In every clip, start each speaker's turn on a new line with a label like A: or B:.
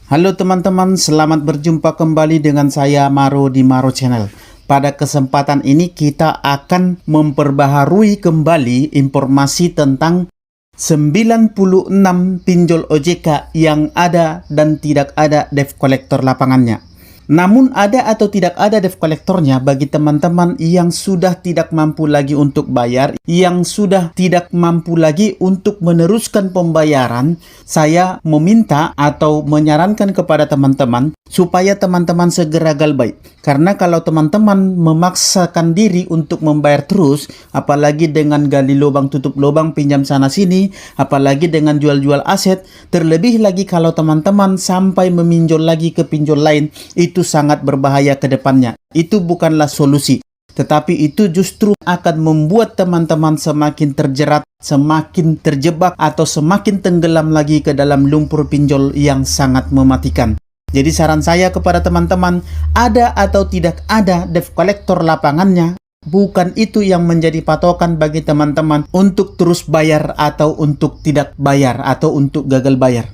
A: Halo teman-teman, selamat berjumpa kembali dengan saya Maro di Maro Channel. Pada kesempatan ini kita akan memperbaharui kembali informasi tentang 96 pinjol OJK yang ada dan tidak ada debt collector lapangannya. Namun ada atau tidak ada debt collectornya bagi teman-teman yang sudah tidak mampu lagi untuk bayar, yang sudah tidak mampu lagi untuk meneruskan pembayaran, saya meminta atau menyarankan kepada teman-teman supaya teman-teman segera galbay. Karena kalau teman-teman memaksakan diri untuk membayar terus, apalagi dengan gali lubang tutup lubang, pinjam sana sini, apalagi dengan jual-jual aset, terlebih lagi kalau teman-teman sampai meminjol lagi ke pinjol lain, itu sangat berbahaya ke depannya. Itu bukanlah solusi, tetapi itu justru akan membuat teman-teman semakin terjerat, semakin terjebak, atau semakin tenggelam lagi ke dalam lumpur pinjol yang sangat mematikan. Jadi saran saya kepada teman-teman, ada atau tidak ada debt collector lapangannya, bukan itu yang menjadi patokan bagi teman-teman untuk terus bayar atau untuk tidak bayar atau untuk gagal bayar.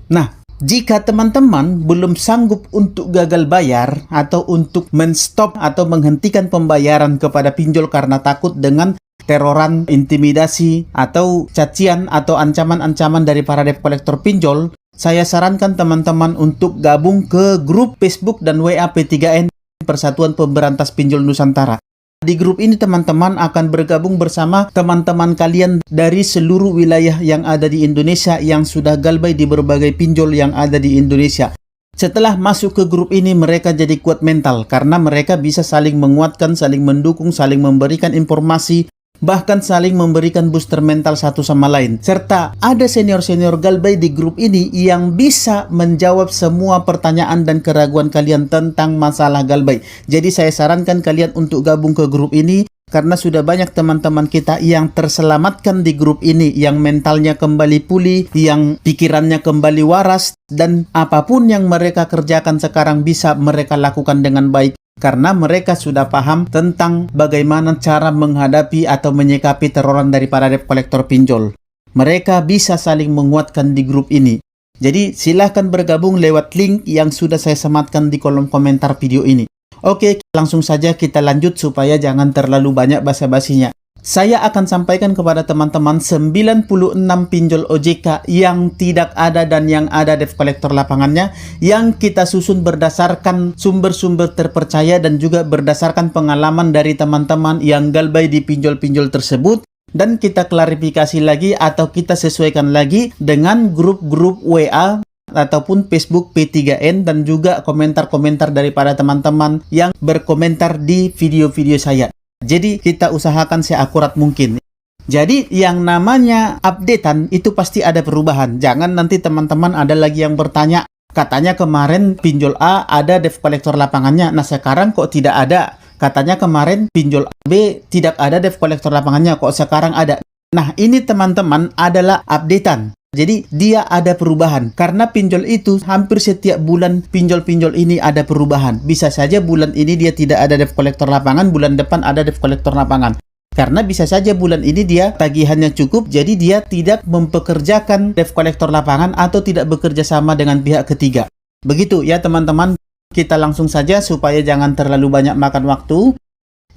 A: Nah, jika teman-teman belum sanggup untuk gagal bayar atau untuk menstop atau menghentikan pembayaran kepada pinjol karena takut dengan teroran, intimidasi, atau cacian atau ancaman-ancaman dari para debt collector pinjol, saya sarankan teman-teman untuk gabung ke grup Facebook dan WA P3N Persatuan Pemberantas Pinjol Nusantara. Di grup ini teman-teman akan bergabung bersama teman-teman kalian dari seluruh wilayah yang ada di Indonesia yang sudah galbay di berbagai pinjol yang ada di Indonesia. Setelah masuk ke grup ini, mereka jadi kuat mental karena mereka bisa saling menguatkan, saling mendukung, saling memberikan informasi, bahkan saling memberikan booster mental satu sama lain. Serta ada senior-senior galbay di grup ini yang bisa menjawab semua pertanyaan dan keraguan kalian tentang masalah galbay. Jadi saya sarankan kalian untuk gabung ke grup ini karena sudah banyak teman-teman kita yang terselamatkan di grup ini, yang mentalnya kembali pulih, yang pikirannya kembali waras, dan apapun yang mereka kerjakan sekarang bisa mereka lakukan dengan baik. Karena mereka sudah paham tentang bagaimana cara menghadapi atau menyikapi teroran dari para debt collector pinjol. Mereka bisa saling menguatkan di grup ini. Jadi silahkan bergabung lewat link yang sudah saya sematkan di kolom komentar video ini. Oke, langsung saja kita lanjut supaya jangan terlalu banyak basa-basinya. Saya akan sampaikan kepada teman-teman 96 pinjol OJK yang tidak ada dan yang ada debt collector lapangannya, yang kita susun berdasarkan sumber-sumber terpercaya dan juga berdasarkan pengalaman dari teman-teman yang galbay di pinjol-pinjol tersebut, dan kita klarifikasi lagi atau kita sesuaikan lagi dengan grup-grup WA ataupun Facebook P3N dan juga komentar-komentar daripada teman-teman yang berkomentar di video-video saya. Jadi kita usahakan seakurat mungkin. Jadi yang namanya updatean itu pasti ada perubahan. Jangan nanti teman-teman ada lagi yang bertanya, katanya kemarin pinjol A ada debt collector lapangannya, nah sekarang kok tidak ada. Katanya kemarin pinjol B tidak ada debt collector lapangannya, kok sekarang ada. Nah ini teman-teman adalah updatean. Jadi dia ada perubahan karena pinjol itu hampir setiap bulan pinjol-pinjol ini ada perubahan. Bisa saja bulan ini dia tidak ada debt collector lapangan, bulan depan ada debt collector lapangan. Karena bisa saja bulan ini dia tagihannya cukup, jadi dia tidak mempekerjakan debt collector lapangan atau tidak bekerja sama dengan pihak ketiga. Begitu ya teman-teman, kita langsung saja supaya jangan terlalu banyak makan waktu.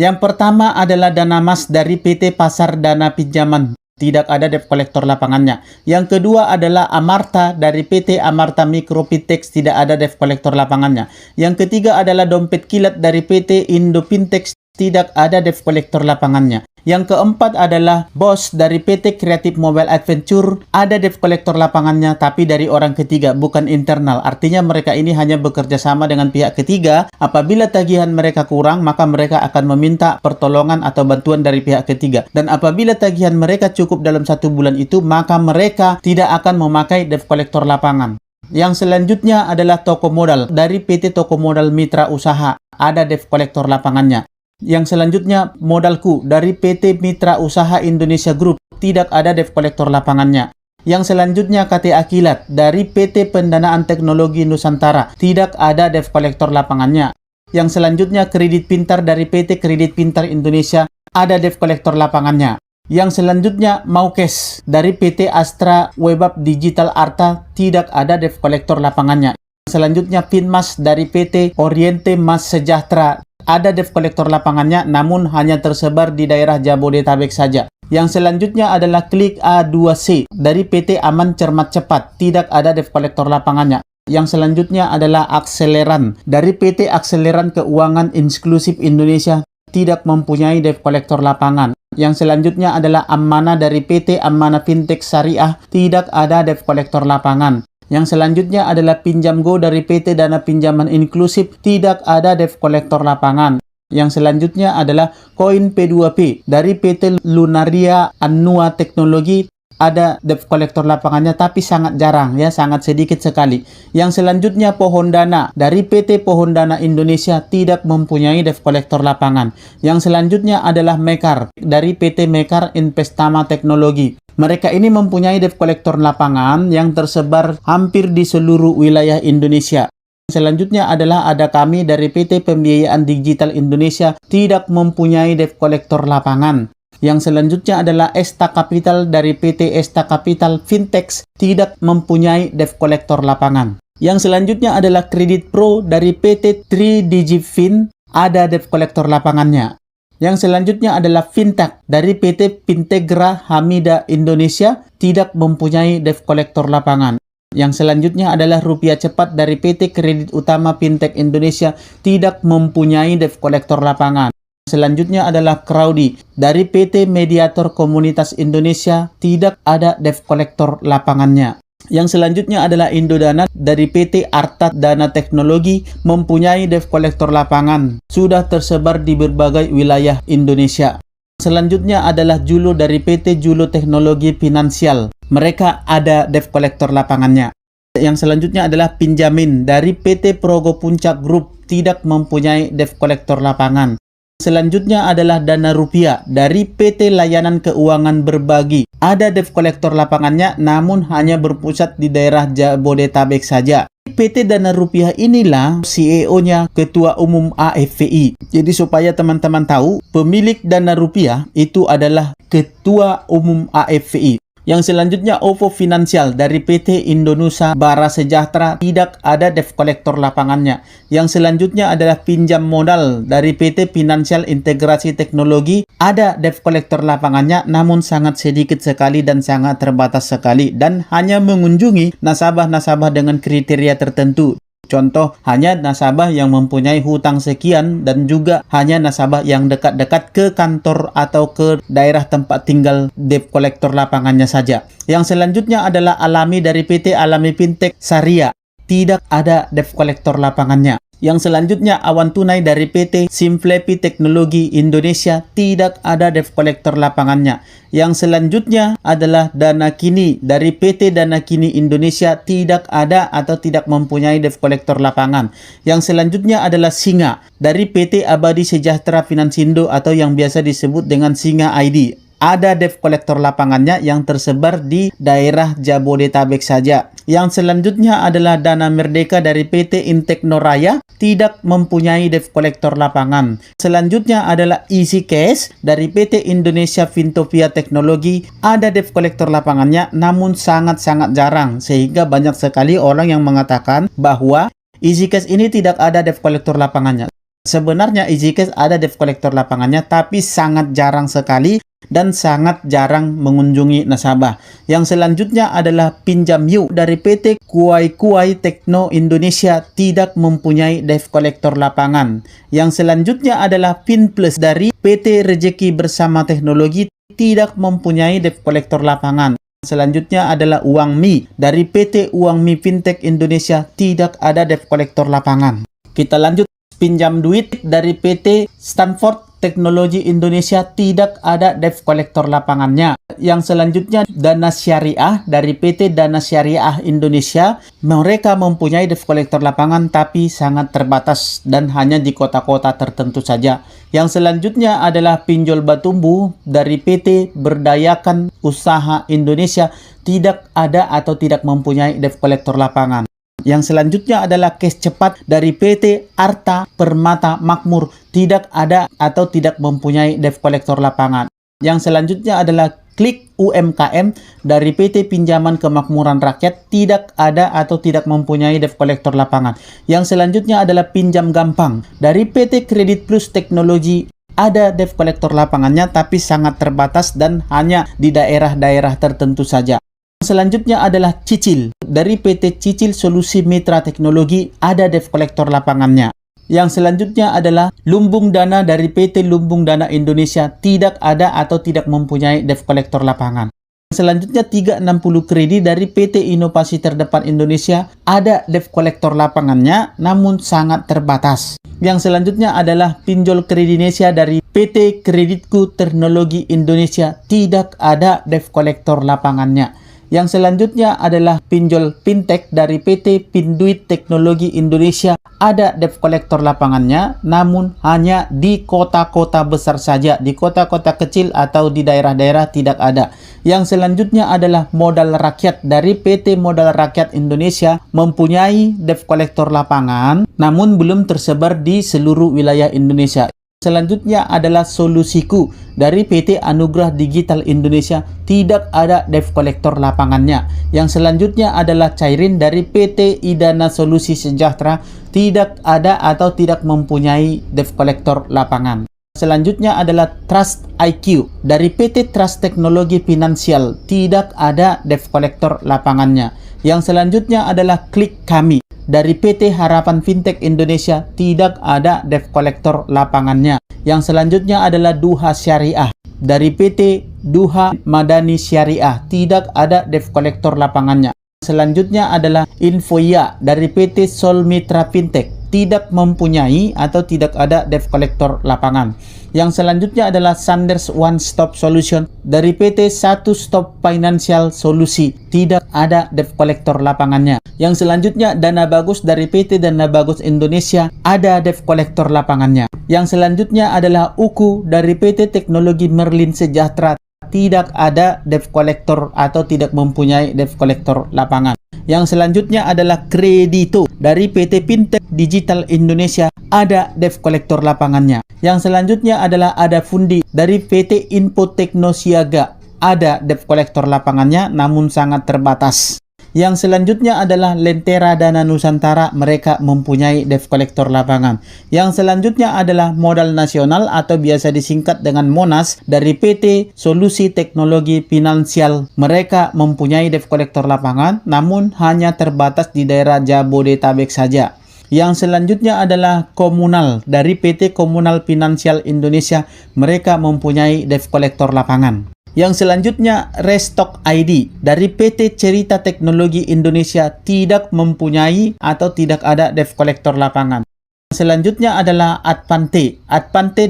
A: Yang pertama adalah dana mas dari PT Pasar Dana Pinjaman. Tidak ada debt collector lapangannya. Yang kedua adalah Amarta dari PT Amarta Mikropintex, tidak ada debt collector lapangannya. Yang ketiga adalah Dompet Kilat dari PT Indopintex, tidak ada debt collector lapangannya. Yang keempat adalah Bos dari PT Creative Mobile Adventure, ada debt collector lapangannya tapi dari orang ketiga, bukan internal. Artinya mereka ini hanya bekerja sama dengan pihak ketiga. Apabila tagihan mereka kurang, maka mereka akan meminta pertolongan atau bantuan dari pihak ketiga. Dan apabila tagihan mereka cukup dalam 1 bulan itu, maka mereka tidak akan memakai debt collector lapangan. Yang selanjutnya adalah Toko Modal dari PT Toko Modal Mitra Usaha, ada debt collector lapangannya. Yang selanjutnya Modalku dari PT Mitra Usaha Indonesia Group, tidak ada debt collector lapangannya. Yang selanjutnya KTA Kilat dari PT Pendanaan Teknologi Nusantara, tidak ada debt collector lapangannya. Yang selanjutnya Kredit Pintar dari PT Kredit Pintar Indonesia, ada debt collector lapangannya. Yang selanjutnya Maukes dari PT Astra Webab Digital Arta, tidak ada debt collector lapangannya. Selanjutnya Finmas dari PT Oriente Mas Sejahtera. Ada debt collector lapangannya, namun hanya tersebar di daerah Jabodetabek saja. Yang selanjutnya adalah Klik A2C dari PT Aman Cermat Cepat. Tidak ada debt collector lapangannya. Yang selanjutnya adalah Akseleran dari PT Akseleran Keuangan Inklusif Indonesia. Tidak mempunyai debt collector lapangan. Yang selanjutnya adalah Amanah dari PT Amanah Fintech Syariah. Tidak ada debt collector lapangan. Yang selanjutnya adalah Pinjam Go dari PT Dana Pinjaman Inklusif. Tidak ada debt collector lapangan. Yang selanjutnya adalah Koin P2P dari PT Lunaria Annua Teknologi. Ada debt collector lapangannya tapi sangat jarang ya, sangat sedikit sekali. Yang selanjutnya Pohon Dana dari PT Pohon Dana Indonesia. Tidak mempunyai debt collector lapangan. Yang selanjutnya adalah Mekar dari PT Mekar Investama Teknologi. Mereka ini mempunyai debt collector lapangan yang tersebar hampir di seluruh wilayah Indonesia. Selanjutnya adalah ada kami dari PT Pembiayaan Digital Indonesia. Tidak mempunyai debt collector lapangan. Yang selanjutnya adalah Esta Capital dari PT Esta Capital Fintech. Tidak mempunyai debt collector lapangan. Yang selanjutnya adalah Kredit Pro dari PT 3DigiFin. Ada debt collector lapangannya. Yang selanjutnya adalah Fintech dari PT Fintegra Hamida Indonesia. Tidak mempunyai debt collector lapangan. Yang selanjutnya adalah Rupiah Cepat dari PT Kredit Utama Fintech Indonesia. Tidak mempunyai debt collector lapangan. Selanjutnya adalah Crowdy dari PT Mediator Komunitas Indonesia. Tidak ada debt collector lapangannya. Yang selanjutnya adalah Indodana dari PT Arta Dana Teknologi. Mempunyai debt collector lapangan. Sudah tersebar di berbagai wilayah Indonesia. Selanjutnya adalah Julo dari PT Julo Teknologi Finansial. Mereka ada debt collector lapangannya. Yang selanjutnya adalah Pinjamin dari PT Progo Puncak Group. Tidak mempunyai debt collector lapangan. Selanjutnya adalah Dana Rupiah dari PT Layanan Keuangan Berbagi. Ada debt collector lapangannya, namun hanya berpusat di daerah Jabodetabek saja. PT Dana Rupiah inilah CEO-nya Ketua Umum AFVI. Jadi supaya teman-teman tahu, pemilik Dana Rupiah itu adalah Ketua Umum AFVI. Yang selanjutnya OVO Finansial dari PT Indonesia Bara Sejahtera. Tidak ada debt collector lapangannya. Yang selanjutnya adalah Pinjam Modal dari PT Finansial Integrasi Teknologi. Ada debt collector lapangannya, namun sangat sedikit sekali dan sangat terbatas sekali, dan hanya mengunjungi nasabah-nasabah dengan kriteria tertentu. Contoh, hanya nasabah yang mempunyai hutang sekian dan juga hanya nasabah yang dekat-dekat ke kantor atau ke daerah tempat tinggal debt collector lapangannya saja. Yang selanjutnya adalah Alami dari PT Alami Fintech Syariah. Tidak ada debt collector lapangannya. Yang selanjutnya Awan Tunai dari PT Simflepi Teknologi Indonesia. Tidak ada debt collector lapangannya. Yang selanjutnya adalah Dana Kini dari PT Dana Kini Indonesia. Tidak ada atau tidak mempunyai debt collector lapangan. Yang selanjutnya adalah Singa dari PT Abadi Sejahtera Finansindo atau yang biasa disebut dengan Singa ID. Ada debt collector lapangannya yang tersebar di daerah Jabodetabek saja. Yang selanjutnya adalah Dana Merdeka dari PT Inteknoraya. Tidak mempunyai debt collector lapangan. Selanjutnya adalah Easy Cash dari PT Indonesia Fintopia Teknologi. Ada debt collector lapangannya, namun sangat-sangat jarang. Sehingga banyak sekali orang yang mengatakan bahwa Easy Cash ini tidak ada debt collector lapangannya. Sebenarnya Easy Cash ada debt collector lapangannya, tapi sangat jarang sekali dan sangat jarang mengunjungi nasabah. Yang selanjutnya adalah Pinjam Yuk dari PT Kuai Kuai Tekno Indonesia. Tidak mempunyai debt collector lapangan. Yang selanjutnya adalah Finplus dari PT Rezeki Bersama Teknologi. Tidak mempunyai debt collector lapangan. Selanjutnya adalah Uangmi dari PT Uangmi Fintech Indonesia. Tidak ada debt collector lapangan. Kita lanjut. Pinjam Duit dari PT Stanford Teknologi Indonesia. Tidak ada debt collector lapangannya. Yang selanjutnya Dana Syariah dari PT Dana Syariah Indonesia. Mereka mempunyai debt collector lapangan tapi sangat terbatas dan hanya di kota-kota tertentu saja. Yang selanjutnya adalah Pinjol Batumbu dari PT Berdayakan Usaha Indonesia. Tidak ada atau tidak mempunyai debt collector lapangan. Yang selanjutnya adalah Cash Cepat dari PT Arta Permata Makmur. Tidak ada atau tidak mempunyai debt collector lapangan. Yang selanjutnya adalah Klik UMKM dari PT Pinjaman Kemakmuran Rakyat tidak ada atau tidak mempunyai debt collector lapangan. Yang selanjutnya adalah Pinjam Gampang dari PT Kredit Plus Teknologi. Ada debt collector lapangannya tapi sangat terbatas dan hanya di daerah-daerah tertentu saja. Selanjutnya adalah Cicil dari PT Cicil Solusi Mitra Teknologi. Ada debt collector lapangannya. Yang selanjutnya adalah Lumbung Dana dari PT Lumbung Dana Indonesia, tidak ada atau tidak mempunyai debt collector lapangan. Selanjutnya 360 Kredit dari PT Inovasi Terdepan Indonesia, ada debt collector lapangannya namun sangat terbatas. Yang selanjutnya adalah Pinjol Kredinesia dari PT Kreditku Teknologi Indonesia, tidak ada debt collector lapangannya. Yang selanjutnya adalah Pinjol Fintech dari PT Pinduit Teknologi Indonesia. Ada debt collector lapangannya, namun hanya di kota-kota besar saja. Di kota-kota kecil atau di daerah-daerah tidak ada. Yang selanjutnya adalah Modal Rakyat dari PT Modal Rakyat Indonesia, mempunyai debt collector lapangan, namun belum tersebar di seluruh wilayah Indonesia. Selanjutnya adalah Solusiku dari PT Anugerah Digital Indonesia, tidak ada debt collector lapangannya. Yang selanjutnya adalah Cairin dari PT Idana Solusi Sejahtera, tidak ada atau tidak mempunyai debt collector lapangan. Selanjutnya adalah Trust IQ dari PT Trust Teknologi Finansial, tidak ada debt collector lapangannya. Yang selanjutnya adalah Klik Kami dari PT Harapan Fintech Indonesia, tidak ada debt collector lapangannya. Yang selanjutnya adalah Duha Syariah dari PT Duha Madani Syariah, tidak ada debt collector lapangannya. Selanjutnya adalah Infoya dari PT Sol Mitra Fintech, tidak mempunyai atau tidak ada debt collector lapangan. Yang selanjutnya adalah Sanders One Stop Solution dari PT Satu Stop Financial Solusi, tidak ada debt collector lapangannya. Yang selanjutnya Dana Bagus dari PT Dana Bagus Indonesia, ada debt collector lapangannya. Yang selanjutnya adalah UKU dari PT Teknologi Merlin Sejahtera, tidak ada debt collector atau tidak mempunyai debt collector lapangan. Yang selanjutnya adalah Kredito dari PT Fintech Digital Indonesia, ada debt collector lapangannya. Yang selanjutnya adalah Ada Fundi dari PT Info Teknosiaga, ada debt collector lapangannya namun sangat terbatas. Yang selanjutnya adalah Lentera Dana Nusantara, mereka mempunyai debt collector lapangan. Yang selanjutnya adalah Modal Nasional atau biasa disingkat dengan Monas dari PT Solusi Teknologi Finansial, mereka mempunyai debt collector lapangan namun hanya terbatas di daerah Jabodetabek saja. Yang selanjutnya adalah Komunal dari PT Komunal Finansial Indonesia, mereka mempunyai debt collector lapangan. Yang selanjutnya Restock ID dari PT Cerita Teknologi Indonesia, tidak mempunyai atau tidak ada debt collector lapangan. Selanjutnya adalah Advante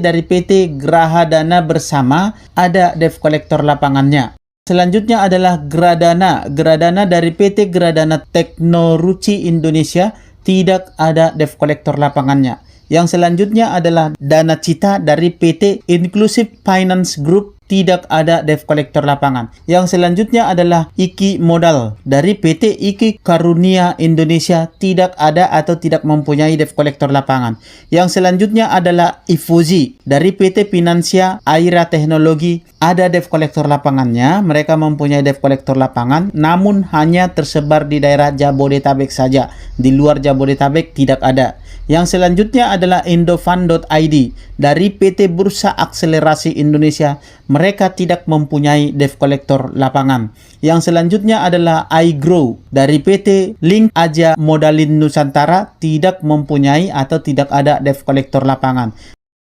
A: dari PT Graha Dana Bersama, ada debt collector lapangannya. Selanjutnya adalah Gradana dari PT Gradana Teknoruci Indonesia, tidak ada debt collector lapangannya. Yang selanjutnya adalah Dana Cita dari PT Inclusive Finance Group, tidak ada debt collector lapangan. Yang selanjutnya adalah Iki Modal dari PT Iki Karunia Indonesia, tidak ada atau tidak mempunyai debt collector lapangan. Yang selanjutnya adalah Ifuzi dari PT Finansia Aira Teknologi, ada debt collector lapangannya, mereka mempunyai debt collector lapangan namun hanya tersebar di daerah Jabodetabek saja, di luar Jabodetabek tidak ada. Yang selanjutnya adalah Indofund.id dari PT Bursa Akselerasi Indonesia, mereka tidak mempunyai debt collector lapangan. Yang selanjutnya adalah iGrow dari PT Link Aja Modalin Nusantara, tidak mempunyai atau tidak ada debt collector lapangan.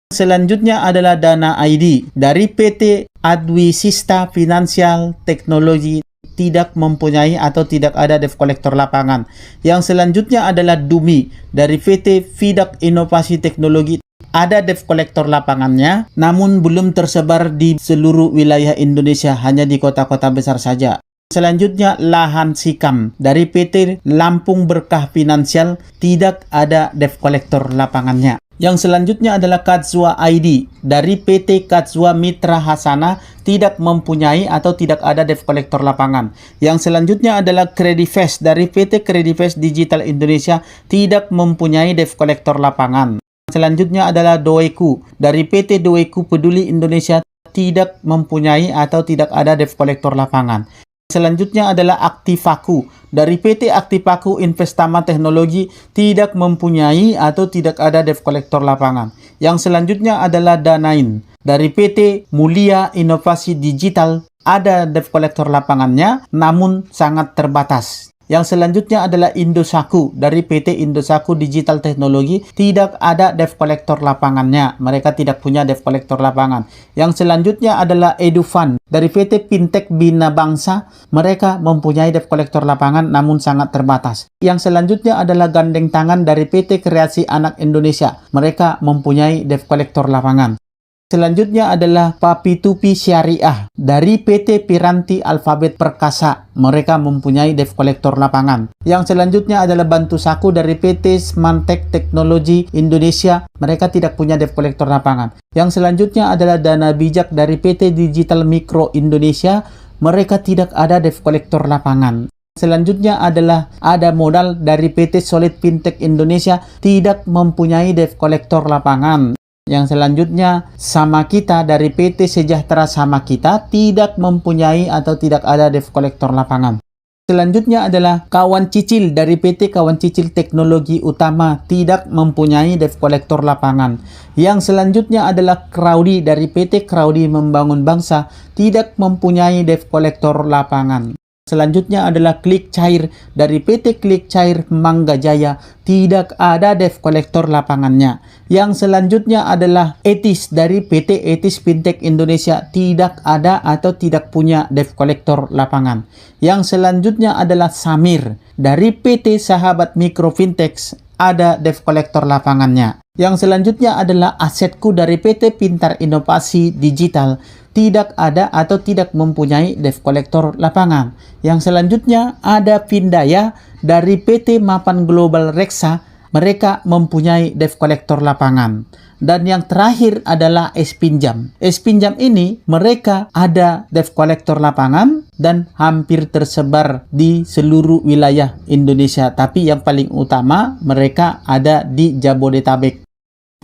A: Selanjutnya adalah Dana ID dari PT Adwisista Financial Teknologi, tidak mempunyai atau tidak ada debt collector lapangan. Yang selanjutnya adalah Dumi dari PT Fidak Inovasi Teknologi, ada debt collector lapangannya namun belum tersebar di seluruh wilayah Indonesia, hanya di kota-kota besar saja. Selanjutnya Lahan Sikam dari PT Lampung Berkah Finansial, tidak ada debt collector lapangannya. Yang selanjutnya adalah Katzwa ID dari PT Katzwa Mitra Hasana, tidak mempunyai atau tidak ada debt collector lapangan. Yang selanjutnya adalah Credifest dari PT Credifest Digital Indonesia, tidak mempunyai debt collector lapangan. Selanjutnya adalah Doeku dari PT Doeku Peduli Indonesia, tidak mempunyai atau tidak ada debt collector lapangan. Selanjutnya adalah Aktivaku. Dari PT Aktivaku Investama Teknologi tidak mempunyai atau tidak ada debt collector lapangan. Yang selanjutnya adalah Danain. Dari PT Mulia Inovasi Digital ada debt collector lapangannya, namun sangat terbatas. Yang selanjutnya adalah Indosaku. Dari PT Indosaku Digital Teknologi tidak ada debt collector lapangannya. Mereka tidak punya debt collector lapangan. Yang selanjutnya adalah Edufund. Dari PT Fintech Bina Bangsa, mereka mempunyai debt collector lapangan namun sangat terbatas. Yang selanjutnya adalah Gandeng Tangan dari PT Kreasi Anak Indonesia. Mereka mempunyai debt collector lapangan. Selanjutnya adalah Papitupi Syariah dari PT Piranti Alfabet Perkasa. Mereka mempunyai debt collector lapangan. Yang selanjutnya adalah Bantu Saku dari PT Smantek Teknologi Indonesia. Mereka tidak punya debt collector lapangan. Yang selanjutnya adalah Dana Bijak dari PT Digital Mikro Indonesia. Mereka tidak ada debt collector lapangan. Selanjutnya adalah Ada Modal dari PT Solid Fintech Indonesia, tidak mempunyai debt collector lapangan. Yang selanjutnya Sama Kita dari PT Sejahtera Sama Kita tidak mempunyai atau tidak ada debt collector lapangan. Selanjutnya adalah Kawan Cicil dari PT Kawan Cicil Teknologi Utama, tidak mempunyai debt collector lapangan. Yang selanjutnya adalah Crowdy dari PT Crowdy Membangun Bangsa, tidak mempunyai debt collector lapangan. Selanjutnya adalah Klik Cair dari PT Klik Cair Mangga Jaya, tidak ada debt collector lapangannya. Yang selanjutnya adalah Etis dari PT Etis Fintech Indonesia, tidak ada atau tidak punya debt collector lapangan. Yang selanjutnya adalah Samir dari PT Sahabat Mikro Fintech, ada debt collector lapangannya. Yang selanjutnya adalah Asetku dari PT Pintar Inovasi Digital, tidak ada atau tidak mempunyai debt collector lapangan. Yang selanjutnya ada Pindaya dari PT Mapan Global Reksa, mereka mempunyai debt collector lapangan. Dan yang terakhir adalah Espinjam. Espinjam ini mereka ada debt collector lapangan dan hampir tersebar di seluruh wilayah Indonesia. Tapi yang paling utama mereka ada di Jabodetabek.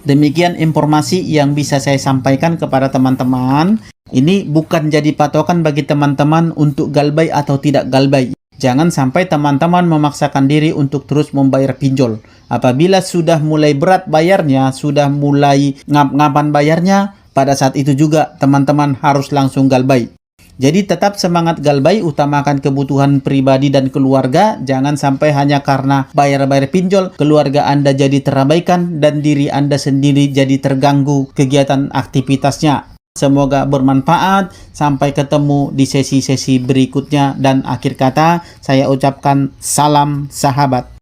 A: Demikian informasi yang bisa saya sampaikan kepada teman-teman. Ini bukan jadi patokan bagi teman-teman untuk galbay atau tidak galbay. Jangan sampai teman-teman memaksakan diri untuk terus membayar pinjol. Apabila sudah mulai berat bayarnya, sudah mulai ngap-ngapan bayarnya, pada saat itu juga teman-teman harus langsung galbay. Jadi tetap semangat galbay, utamakan kebutuhan pribadi dan keluarga. Jangan sampai hanya karena bayar-bayar pinjol, keluarga Anda jadi terabaikan dan diri Anda sendiri jadi terganggu kegiatan aktivitasnya. Semoga bermanfaat. Sampai ketemu di sesi-sesi berikutnya. Dan akhir kata, saya ucapkan salam sahabat.